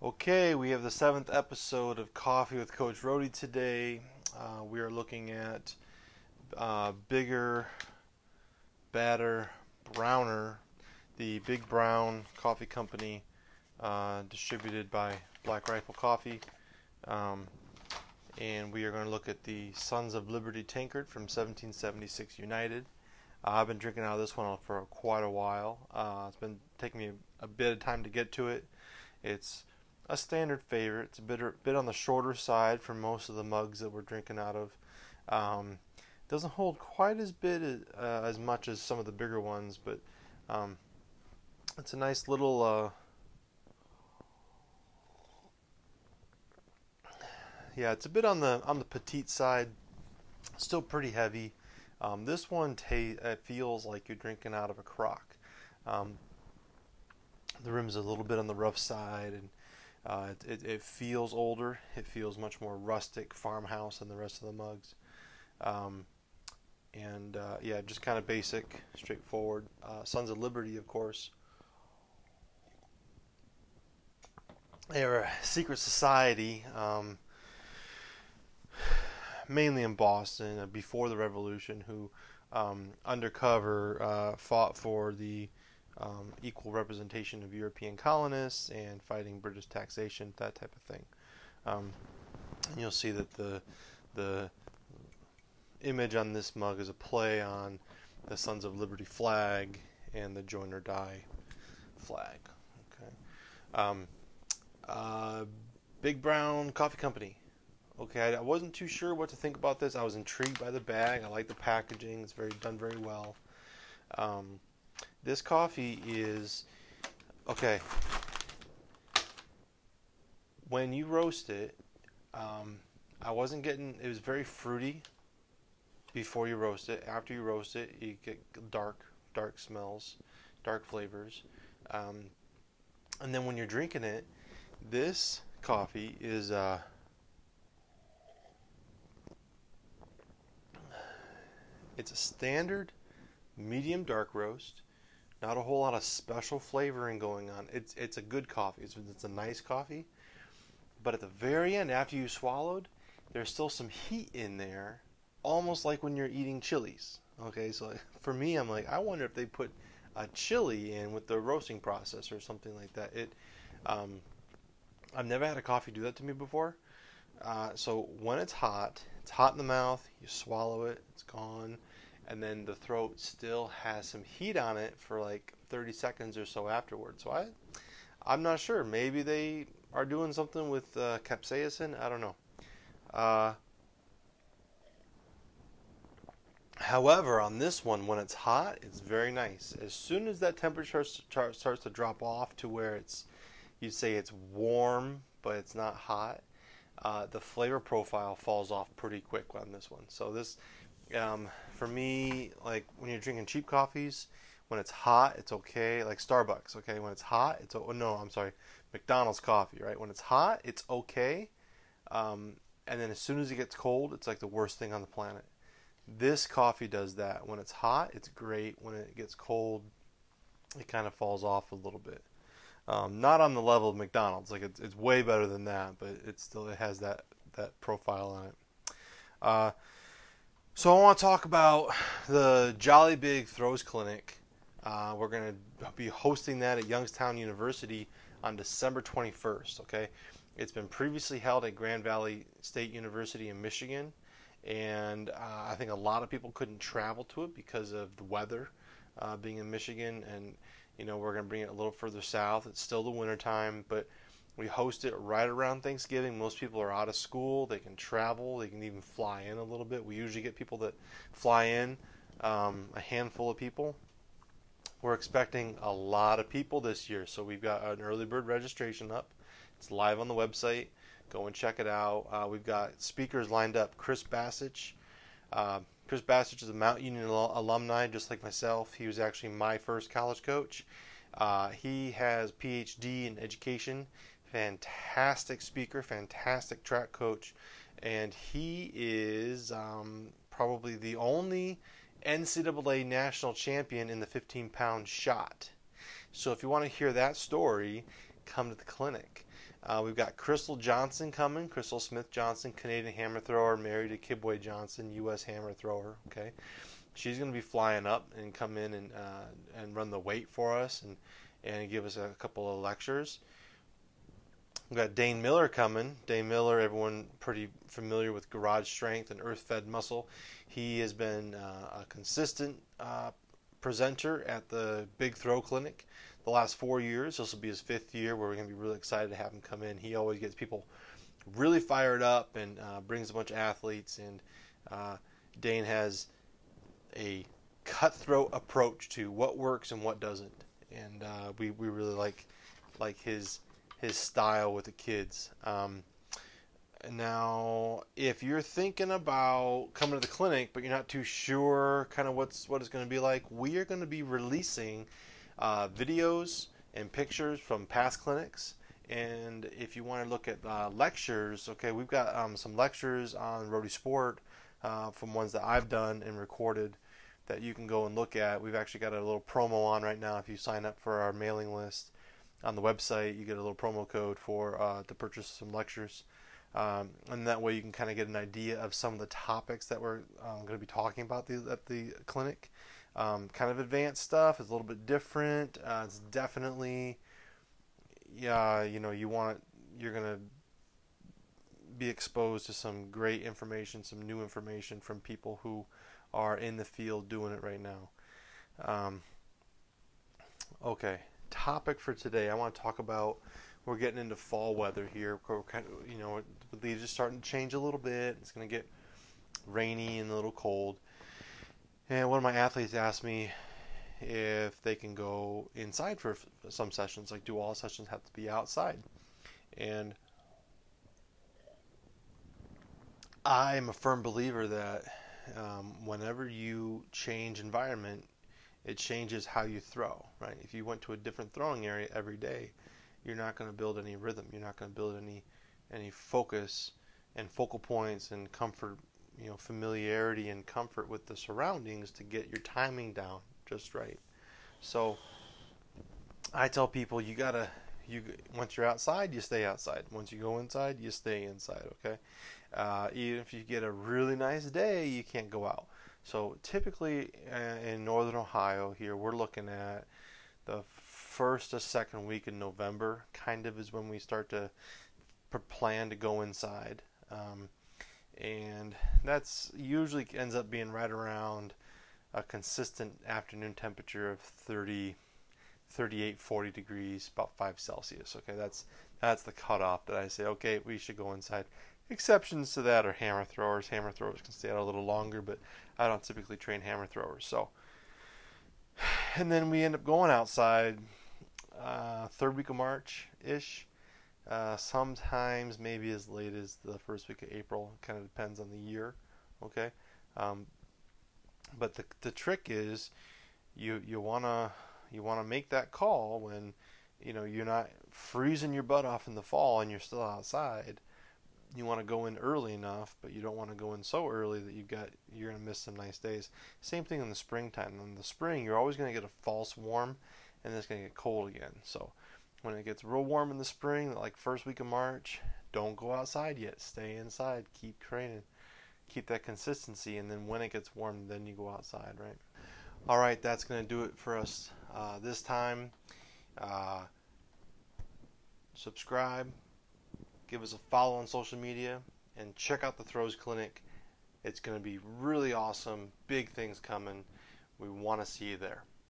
Okay, we have the seventh episode of Coffee with Coach Rodhe today. We are looking at bigger, badder, browner, the Big Brown Coffee Company, distributed by Black Rifle Coffee. And we are going to look at the Sons of Liberty Tankard from 1776 United. I've been drinking out of this one for quite a while. It's been taking me a bit of time to get to it. It's a standard favorite. It's a bit on the shorter side for most of the mugs that we're drinking out of. Doesn't hold quite as much as some of the bigger ones, but it's a nice little. Yeah, it's a bit on the petite side. Still pretty heavy. This one feels like you're drinking out of a crock. The rim's a little bit on the rough side, and it feels older. It feels much more rustic, farmhouse than the rest of the mugs. Yeah, just kind of basic, straightforward. Sons of Liberty, of course. They are a secret society, mainly in Boston, before the Revolution, who undercover fought for the equal representation of European colonists and fighting British taxation, that type of thing. And you'll see that the image on this mug is a play on the Sons of Liberty flag and the Join or Die flag. Okay. Big Brown Coffee Company. Okay, I wasn't too sure what to think about this. I was intrigued by the bag. I like the packaging. It's done very well. This coffee is, okay, when you roast it, I wasn't getting, it was very fruity before you roast it. After you roast it, you get dark smells, dark flavors. And then when you're drinking it, this coffee is, it's a standard medium dark roast. Not a whole lot of special flavoring going on. It's a good coffee. It's a nice coffee. But at the very end, after you swallowed, there's still some heat in there, almost like when you're eating chilies. Okay, so for me, I'm like, I wonder if they put a chili in with the roasting process or something like that. I've never had a coffee do that to me before. So when it's hot in the mouth, you swallow it, it's gone. And then the throat still has some heat on it for like 30 seconds or so afterwards. So I'm not sure. Maybe they are doing something with capsaicin. I don't know. However, on this one, when it's hot, it's very nice. As soon as that temperature starts to drop off to where you'd say it's warm, but it's not hot, the flavor profile falls off pretty quick on this one. So this... for me, like when you're drinking cheap coffees, when it's hot, it's okay. Like Starbucks, okay? When it's hot, McDonald's coffee, right? When it's hot, it's okay. And then as soon as it gets cold, it's like the worst thing on the planet. This coffee does that. When it's hot, it's great. When it gets cold, it kind of falls off a little bit. Not on the level of McDonald's. Like it's way better than that, but it has that profile on it. So I want to talk about the Jolly Big Throws Clinic. We're going to be hosting that at Youngstown University on December 21st, okay? It's been previously held at Grand Valley State University in Michigan, and I think a lot of people couldn't travel to it because of the weather being in Michigan, and we're going to bring it a little further south. It's still the wintertime, but we host it right around Thanksgiving. Most people are out of school. They can travel. They can even fly in a little bit. We usually get people that fly in, a handful of people. We're expecting a lot of people this year, so we've got an early bird registration up. It's live on the website. Go and check it out. We've got speakers lined up. Chris Bassich. Chris Bassich is a Mount Union alumni, just like myself. He was actually my first college coach. He has PhD in education. Fantastic speaker, fantastic track coach, and he is probably the only NCAA national champion in the 15-pound shot. So if you want to hear that story, come to the clinic. We've got Crystal Johnson coming. Crystal Smith Johnson, Canadian hammer thrower, married to Kibwe Johnson, U.S. hammer thrower. Okay, she's going to be flying up and come in and run the weight for us and give us a couple of lectures. We've got Dane Miller coming. Dane Miller, everyone pretty familiar with garage strength and earth-fed muscle. He has been a consistent presenter at the Big Throw Clinic the last 4 years. This will be his 5th year, where we're going to be really excited to have him come in. He always gets people really fired up and brings a bunch of athletes. And Dane has a cutthroat approach to what works and what doesn't. And we really like his style with the kids. Now, if you're thinking about coming to the clinic, but you're not too sure kind of what it's going to be like, we are going to be releasing videos and pictures from past clinics. And if you want to look at lectures, okay, we've got some lectures on Rodhe Sport from ones that I've done and recorded that you can go and look at. We've actually got a little promo on right now. If you sign up for our mailing list on the website, you get a little promo code for to purchase some lectures. And that way you can kind of get an idea of some of the topics that we're going to be talking about at the clinic. Kind of advanced stuff. It's a little bit different. It's definitely, you're going to be exposed to some great information, some new information from people who are in the field doing it right now. Okay, topic for today. I want to talk about, we're getting into fall weather here. We're kind of, the leaves are starting to change a little bit. It's going to get rainy and a little cold. And one of my athletes asked me if they can go inside for some sessions. Like, do all sessions have to be outside? And I am a firm believer that whenever you change environment, it changes how you throw, right? If you went to a different throwing area every day, you're not going to build any rhythm. You're not going to build any focus and focal points and comfort, familiarity and comfort with the surroundings to get your timing down just right. So I tell people, once you're outside, you stay outside. Once you go inside, you stay inside, okay? Even if you get a really nice day, you can't go out. So typically in northern Ohio here, we're looking at the first to second week in November kind of is when we start to plan to go inside. And that's usually ends up being right around a consistent afternoon temperature of 38, 40 degrees, about 5 Celsius. Okay, that's the cutoff that I say, okay, we should go inside. Exceptions to that are hammer throwers. Hammer throwers can stay out a little longer, but I don't typically train hammer throwers. So, and then we end up going outside third week of March-ish. Sometimes maybe as late as the first week of April. It kind of depends on the year. Okay, but the trick is you wanna make that call when you're not freezing your butt off in the fall and you're still outside. You want to go in early enough, but you don't want to go in so early that you're going to miss some nice days. Same thing in the springtime. In the spring, you're always going to get a false warm, and then it's going to get cold again. So when it gets real warm in the spring, like first week of March, don't go outside yet. Stay inside. Keep training. Keep that consistency, and then when it gets warm, then you go outside, right? All right, that's going to do it for us this time. Subscribe. Give us a follow on social media and check out the Throws Clinic. It's going to be really awesome. Big things coming. We want to see you there.